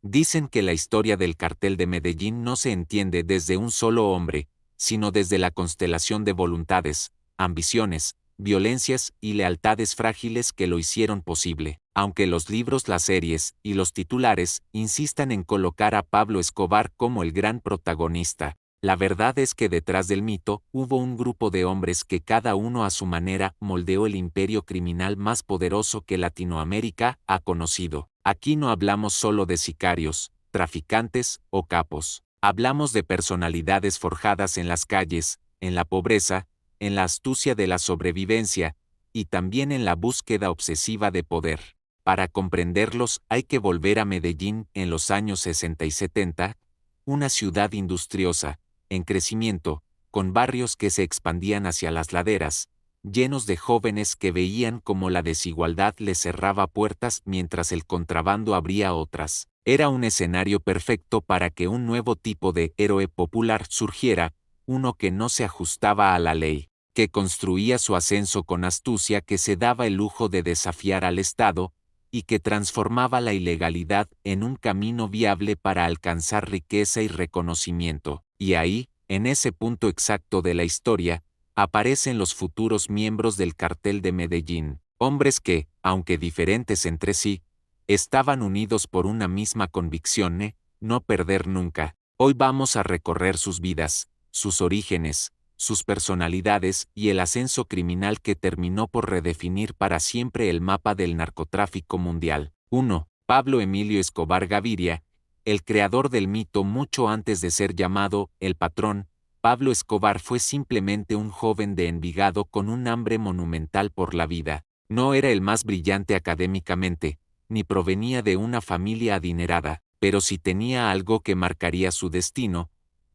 Dicen que la historia del cartel de Medellín no se entiende desde un solo hombre, sino desde la constelación de voluntades, ambiciones, violencias y lealtades frágiles que lo hicieron posible. Aunque los libros, las series y los titulares insistan en colocar a Pablo Escobar como el gran protagonista, la verdad es que detrás del mito hubo un grupo de hombres que cada uno a su manera moldeó el imperio criminal más poderoso que Latinoamérica ha conocido. Aquí no hablamos solo de sicarios, traficantes o capos. Hablamos de personalidades forjadas en las calles, en la pobreza, en la astucia de la sobrevivencia, y también en la búsqueda obsesiva de poder. Para comprenderlos hay que volver a Medellín en los años 60 y 70, una ciudad industriosa, en crecimiento, con barrios que se expandían hacia las laderas, llenos de jóvenes que veían cómo la desigualdad les cerraba puertas mientras el contrabando abría otras. Era un escenario perfecto para que un nuevo tipo de héroe popular surgiera, uno que no se ajustaba a la ley, que construía su ascenso con astucia, que se daba el lujo de desafiar al Estado, y que transformaba la ilegalidad en un camino viable para alcanzar riqueza y reconocimiento. Y ahí, en ese punto exacto de la historia, aparecen los futuros miembros del cartel de Medellín, hombres que, aunque diferentes entre sí, estaban unidos por una misma convicción: no perder nunca. Hoy vamos a recorrer sus vidas, sus orígenes, sus personalidades y el ascenso criminal que terminó por redefinir para siempre el mapa del narcotráfico mundial. 1. Pablo Emilio Escobar Gaviria, el creador del mito. Mucho antes de ser llamado el patrón, Pablo Escobar fue simplemente un joven de Envigado con un hambre monumental por la vida. No era el más brillante académicamente, ni provenía de una familia adinerada, pero sí tenía algo que marcaría su destino: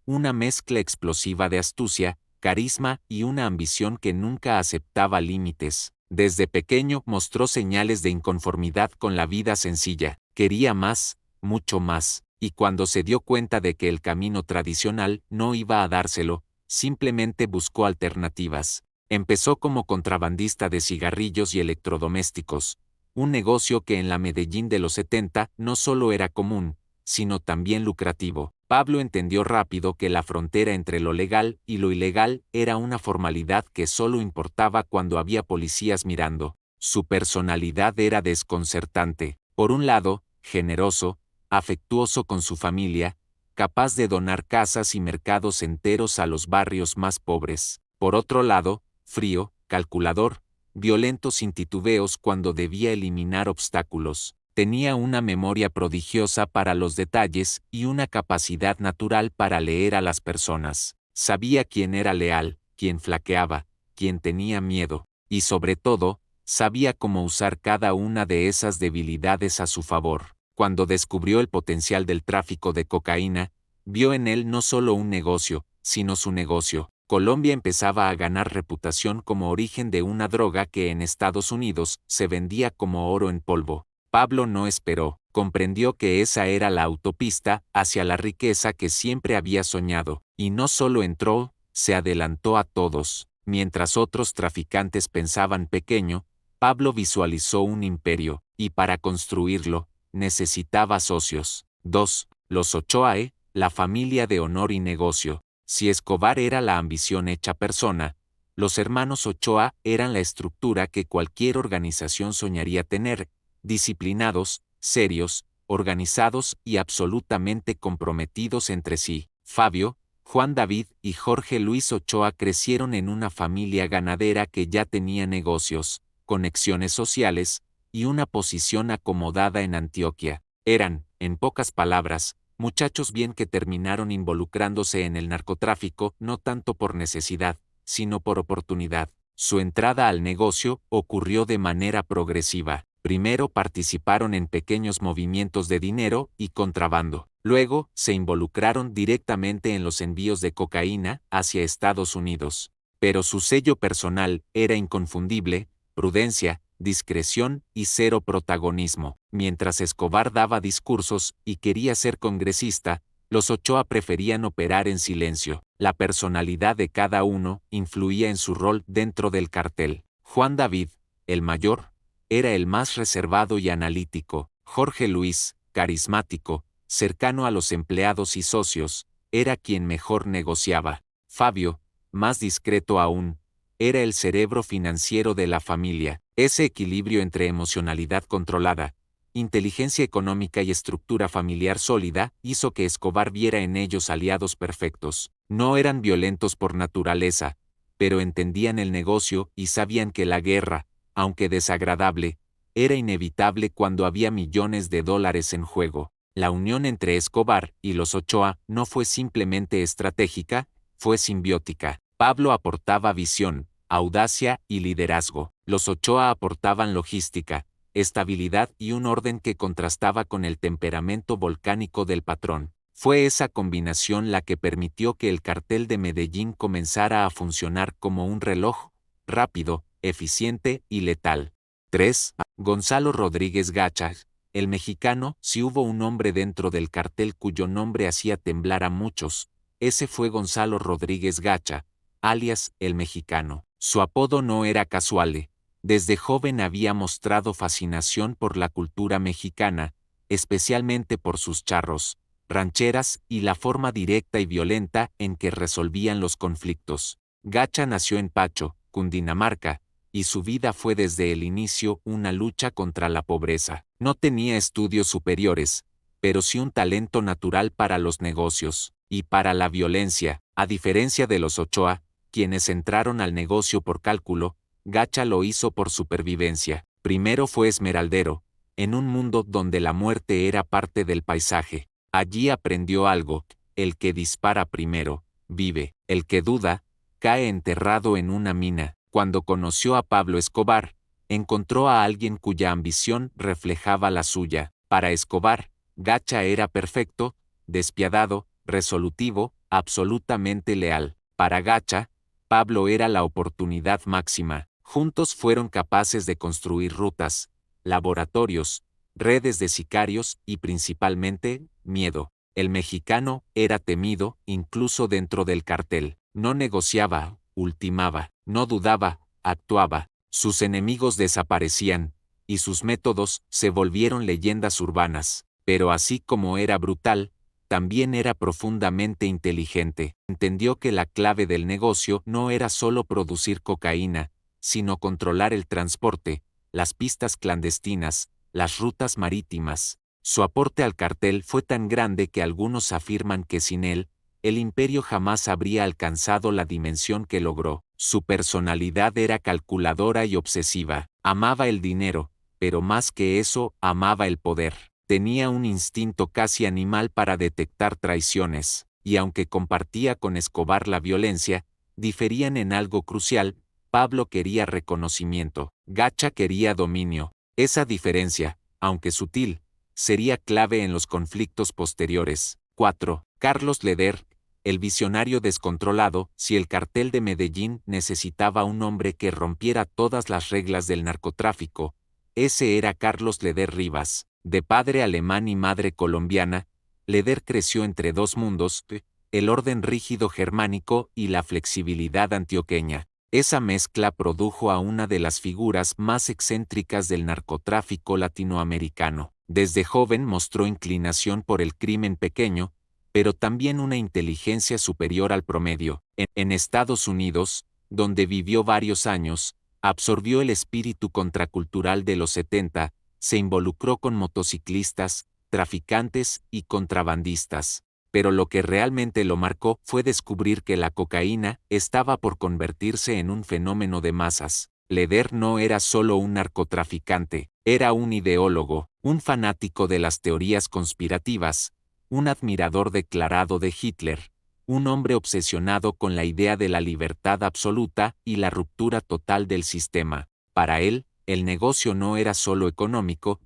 una mezcla explosiva de astucia, carisma y una ambición que nunca aceptaba límites. Desde pequeño mostró señales de inconformidad con la vida sencilla, quería más, mucho más, y cuando se dio cuenta de que el camino tradicional no iba a dárselo, simplemente buscó alternativas. Empezó como contrabandista de cigarrillos y electrodomésticos, un negocio que en la Medellín de los 70 no solo era común, sino también lucrativo. Pablo entendió rápido que la frontera entre lo legal y lo ilegal era una formalidad que solo importaba cuando había policías mirando. Su personalidad era desconcertante. Por un lado, generoso, afectuoso con su familia, capaz de donar casas y mercados enteros a los barrios más pobres. Por otro lado, frío, calculador, violento sin titubeos cuando debía eliminar obstáculos. Tenía una memoria prodigiosa para los detalles y una capacidad natural para leer a las personas. Sabía quién era leal, quién flaqueaba, quién tenía miedo, y sobre todo, sabía cómo usar cada una de esas debilidades a su favor. Cuando descubrió el potencial del tráfico de cocaína, vio en él no solo un negocio, sino su negocio. Colombia empezaba a ganar reputación como origen de una droga que en Estados Unidos se vendía como oro en polvo. Pablo no esperó, comprendió que esa era la autopista hacia la riqueza que siempre había soñado, y no solo entró, se adelantó a todos. Mientras otros traficantes pensaban pequeño, Pablo visualizó un imperio, y para construirlo, necesitaba socios. 2. Los Ochoa, la familia de honor y negocio. Si Escobar era la ambición hecha persona, los hermanos Ochoa eran la estructura que cualquier organización soñaría tener: disciplinados, serios, organizados y absolutamente comprometidos entre sí. Fabio, Juan David y Jorge Luis Ochoa crecieron en una familia ganadera que ya tenía negocios, conexiones sociales y una posición acomodada en Antioquia. Eran, en pocas palabras, muchachos bien que terminaron involucrándose en el narcotráfico no tanto por necesidad, sino por oportunidad. Su entrada al negocio ocurrió de manera progresiva. Primero participaron en pequeños movimientos de dinero y contrabando. Luego, se involucraron directamente en los envíos de cocaína hacia Estados Unidos. Pero su sello personal era inconfundible: prudencia, discreción y cero protagonismo. Mientras Escobar daba discursos y quería ser congresista, los Ochoa preferían operar en silencio. La personalidad de cada uno influía en su rol dentro del cartel. Juan David, el mayor, era el más reservado y analítico. Jorge Luis, carismático, cercano a los empleados y socios, era quien mejor negociaba. Fabio, más discreto aún, era el cerebro financiero de la familia. Ese equilibrio entre emocionalidad controlada, inteligencia económica y estructura familiar sólida hizo que Escobar viera en ellos aliados perfectos. No eran violentos por naturaleza, pero entendían el negocio y sabían que la guerra, aunque desagradable, era inevitable cuando había millones de dólares en juego. La unión entre Escobar y los Ochoa no fue simplemente estratégica, fue simbiótica. Pablo aportaba visión, audacia y liderazgo. Los Ochoa aportaban logística, estabilidad y un orden que contrastaba con el temperamento volcánico del patrón. Fue esa combinación la que permitió que el cartel de Medellín comenzara a funcionar como un reloj, rápido, eficiente y letal. 3. Gonzalo Rodríguez Gacha. El mexicano, si hubo un hombre dentro del cartel cuyo nombre hacía temblar a muchos, ese fue Gonzalo Rodríguez Gacha, alias el mexicano. Su apodo no era casual. Desde joven había mostrado fascinación por la cultura mexicana, especialmente por sus charros, rancheras y la forma directa y violenta en que resolvían los conflictos. Gacha nació en Pacho, Cundinamarca, y su vida fue desde el inicio una lucha contra la pobreza. No tenía estudios superiores, pero sí un talento natural para los negocios y para la violencia. A diferencia de los Ochoa, quienes entraron al negocio por cálculo, Gacha lo hizo por supervivencia. Primero fue esmeraldero, en un mundo donde la muerte era parte del paisaje. Allí aprendió algo: el que dispara primero, vive; el que duda, cae enterrado en una mina. Cuando conoció a Pablo Escobar, encontró a alguien cuya ambición reflejaba la suya. Para Escobar, Gacha era perfecto, despiadado, resolutivo, absolutamente leal. Para Gacha, Pablo era la oportunidad máxima. Juntos fueron capaces de construir rutas, laboratorios, redes de sicarios y principalmente, miedo. El mexicano era temido incluso dentro del cartel. No negociaba, ultimaba, no dudaba, actuaba. Sus enemigos desaparecían, y sus métodos se volvieron leyendas urbanas. Pero así como era brutal, también era profundamente inteligente. Entendió que la clave del negocio no era solo producir cocaína, sino controlar el transporte, las pistas clandestinas, las rutas marítimas. Su aporte al cartel fue tan grande que algunos afirman que sin él, el imperio jamás habría alcanzado la dimensión que logró. Su personalidad era calculadora y obsesiva. Amaba el dinero, pero más que eso, amaba el poder. Tenía un instinto casi animal para detectar traiciones, y aunque compartía con Escobar la violencia, diferían en algo crucial. Pablo quería reconocimiento, Gacha quería dominio. Esa diferencia, aunque sutil, sería clave en los conflictos posteriores. 4. Carlos Leder, el visionario descontrolado. Si el cartel de Medellín necesitaba un hombre que rompiera todas las reglas del narcotráfico, ese era Carlos Leder Rivas. De padre alemán y madre colombiana, Leder creció entre dos mundos, el orden rígido germánico y la flexibilidad antioqueña. Esa mezcla produjo a una de las figuras más excéntricas del narcotráfico latinoamericano. Desde joven mostró inclinación por el crimen pequeño, pero también una inteligencia superior al promedio. En Estados Unidos, donde vivió varios años, absorbió el espíritu contracultural de los 70, se involucró con motociclistas, traficantes y contrabandistas. Pero lo que realmente lo marcó fue descubrir que la cocaína estaba por convertirse en un fenómeno de masas. Leder no era solo un narcotraficante, era un ideólogo, un fanático de las teorías conspirativas, un admirador declarado de Hitler, un hombre obsesionado con la idea de la libertad absoluta y la ruptura total del sistema. Para él, el negocio no era solo económico,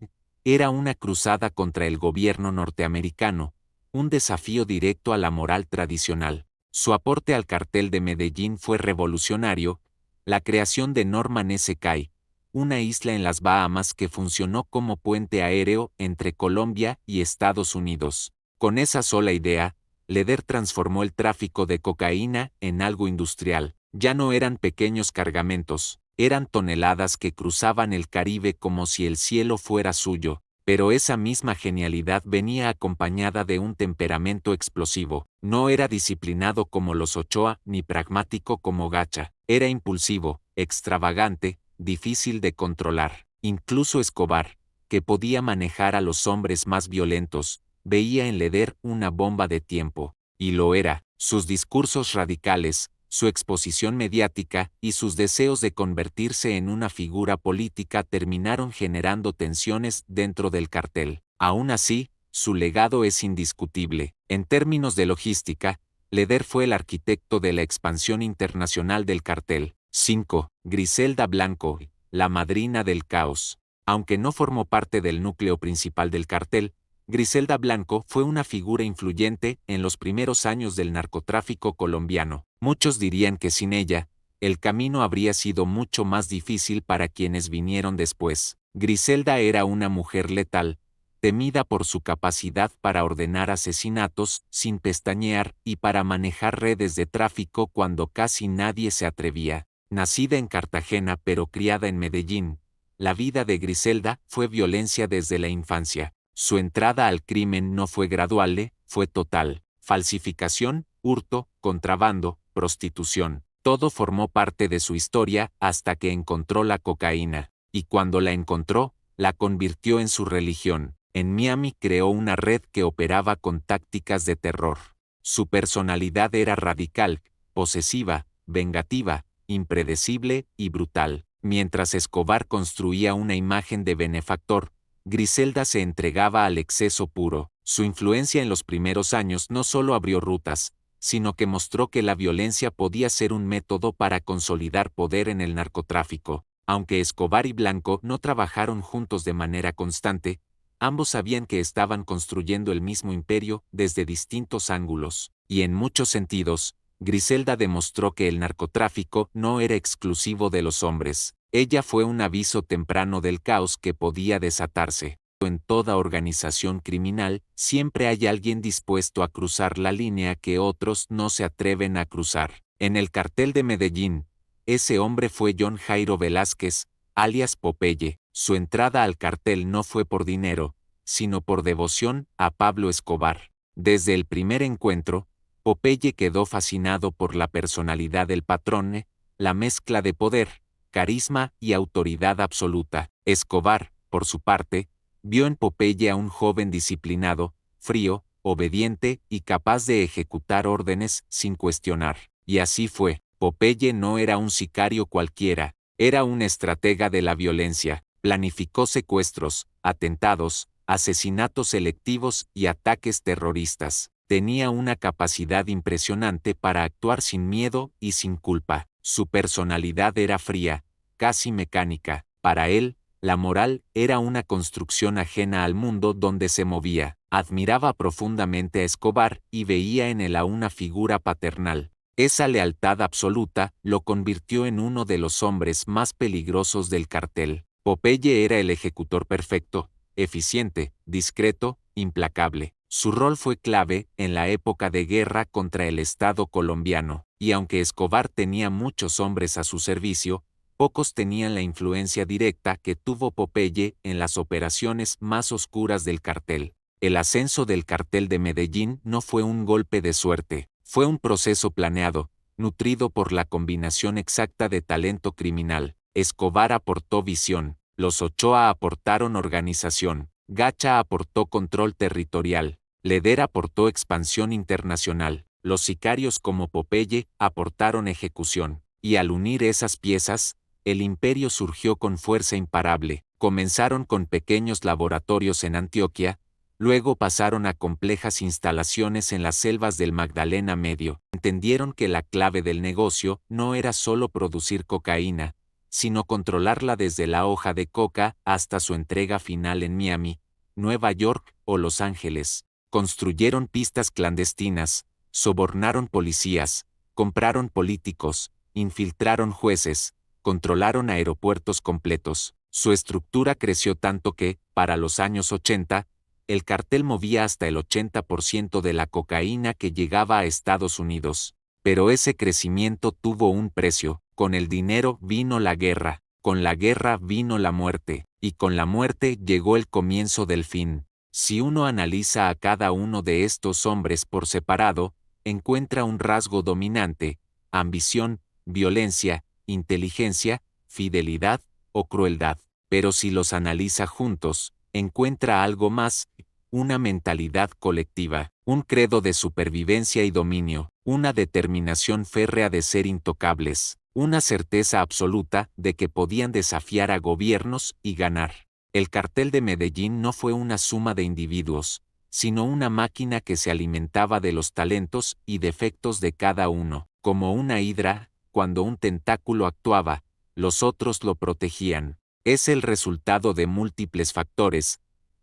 era una cruzada contra el gobierno norteamericano, un desafío directo a la moral tradicional. Su aporte al cartel de Medellín fue revolucionario: la creación de Norman S. Cay, una isla en las Bahamas que funcionó como puente aéreo entre Colombia y Estados Unidos. Con esa sola idea, Leder transformó el tráfico de cocaína en algo industrial. Ya no eran pequeños cargamentos, eran toneladas que cruzaban el Caribe como si el cielo fuera suyo. Pero esa misma genialidad venía acompañada de un temperamento explosivo. No era disciplinado como los Ochoa ni pragmático como Gacha. Era impulsivo, extravagante, difícil de controlar. Incluso Escobar, que podía manejar a los hombres más violentos, veía en Leder una bomba de tiempo. Y lo era. Sus discursos radicales, su exposición mediática y sus deseos de convertirse en una figura política terminaron generando tensiones dentro del cartel. Aún así, su legado es indiscutible. En términos de logística, Leder fue el arquitecto de la expansión internacional del cartel. 5. Griselda Blanco, la madrina del caos. Aunque no formó parte del núcleo principal del cartel, Griselda Blanco fue una figura influyente en los primeros años del narcotráfico colombiano. Muchos dirían que sin ella, el camino habría sido mucho más difícil para quienes vinieron después. Griselda era una mujer letal, temida por su capacidad para ordenar asesinatos sin pestañear y para manejar redes de tráfico cuando casi nadie se atrevía. Nacida en Cartagena pero criada en Medellín, la vida de Griselda fue violencia desde la infancia. Su entrada al crimen no fue gradual, fue total. Falsificación, hurto, contrabando, prostitución. Todo formó parte de su historia hasta que encontró la cocaína. Y cuando la encontró, la convirtió en su religión. En Miami creó una red que operaba con tácticas de terror. Su personalidad era radical, posesiva, vengativa, impredecible y brutal. Mientras Escobar construía una imagen de benefactor, Griselda se entregaba al exceso puro. Su influencia en los primeros años no solo abrió rutas, sino que mostró que la violencia podía ser un método para consolidar poder en el narcotráfico. Aunque Escobar y Blanco no trabajaron juntos de manera constante, ambos sabían que estaban construyendo el mismo imperio desde distintos ángulos, y en muchos sentidos, Griselda demostró que el narcotráfico no era exclusivo de los hombres. Ella fue un aviso temprano del caos que podía desatarse. En toda organización criminal, siempre hay alguien dispuesto a cruzar la línea que otros no se atreven a cruzar. En el cartel de Medellín, ese hombre fue John Jairo Velázquez, alias Popeye. Su entrada al cartel no fue por dinero, sino por devoción a Pablo Escobar. Desde el primer encuentro, Popeye quedó fascinado por la personalidad del patrón, la mezcla de poder, carisma y autoridad absoluta. Escobar, por su parte, vio en Popeye a un joven disciplinado, frío, obediente y capaz de ejecutar órdenes sin cuestionar. Y así fue. Popeye no era un sicario cualquiera, era un estratega de la violencia. Planificó secuestros, atentados, asesinatos selectivos y ataques terroristas. Tenía una capacidad impresionante para actuar sin miedo y sin culpa. Su personalidad era fría, casi mecánica. Para él, la moral era una construcción ajena al mundo donde se movía. Admiraba profundamente a Escobar y veía en él a una figura paternal. Esa lealtad absoluta lo convirtió en uno de los hombres más peligrosos del cartel. Popeye era el ejecutor perfecto, eficiente, discreto, implacable. Su rol fue clave en la época de guerra contra el Estado colombiano, y aunque Escobar tenía muchos hombres a su servicio, pocos tenían la influencia directa que tuvo Popeye en las operaciones más oscuras del cartel. El ascenso del cartel de Medellín no fue un golpe de suerte, fue un proceso planeado, nutrido por la combinación exacta de talento criminal. Escobar aportó visión, los Ochoa aportaron organización, Gacha aportó control territorial, Leder aportó expansión internacional, los sicarios como Popeye aportaron ejecución, y al unir esas piezas, el imperio surgió con fuerza imparable. Comenzaron con pequeños laboratorios en Antioquia, luego pasaron a complejas instalaciones en las selvas del Magdalena Medio. Entendieron que la clave del negocio no era solo producir cocaína, sino controlarla desde la hoja de coca hasta su entrega final en Miami, Nueva York o Los Ángeles. Construyeron pistas clandestinas, sobornaron policías, compraron políticos, infiltraron jueces, controlaron aeropuertos completos. Su estructura creció tanto que, para los años 80, el cartel movía hasta el 80% de la cocaína que llegaba a Estados Unidos. Pero ese crecimiento tuvo un precio. Con el dinero vino la guerra, con la guerra vino la muerte. Y con la muerte llegó el comienzo del fin. Si uno analiza a cada uno de estos hombres por separado, encuentra un rasgo dominante: ambición, violencia, inteligencia, fidelidad o crueldad. Pero si los analiza juntos, encuentra algo más: una mentalidad colectiva, un credo de supervivencia y dominio, una determinación férrea de ser intocables, una certeza absoluta de que podían desafiar a gobiernos y ganar. El cartel de Medellín no fue una suma de individuos, sino una máquina que se alimentaba de los talentos y defectos de cada uno. Como una hidra, cuando un tentáculo actuaba, los otros lo protegían. Es el resultado de múltiples factores: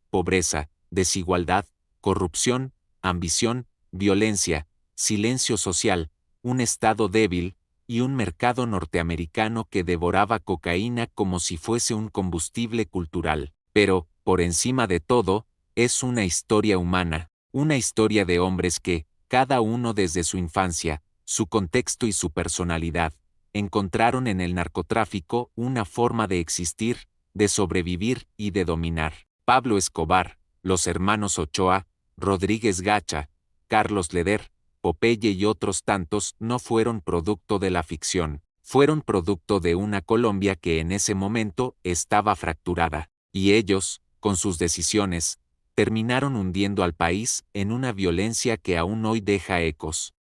pobreza, desigualdad, corrupción, ambición, violencia, silencio social, un Estado débil, y un mercado norteamericano que devoraba cocaína como si fuese un combustible cultural. Pero, por encima de todo, es una historia humana, una historia de hombres que, cada uno desde su infancia, su contexto y su personalidad, encontraron en el narcotráfico una forma de existir, de sobrevivir y de dominar. Pablo Escobar, los hermanos Ochoa, Rodríguez Gacha, Carlos Leder, Popeye y otros tantos no fueron producto de la ficción, fueron producto de una Colombia que en ese momento estaba fracturada, y ellos, con sus decisiones, terminaron hundiendo al país en una violencia que aún hoy deja ecos.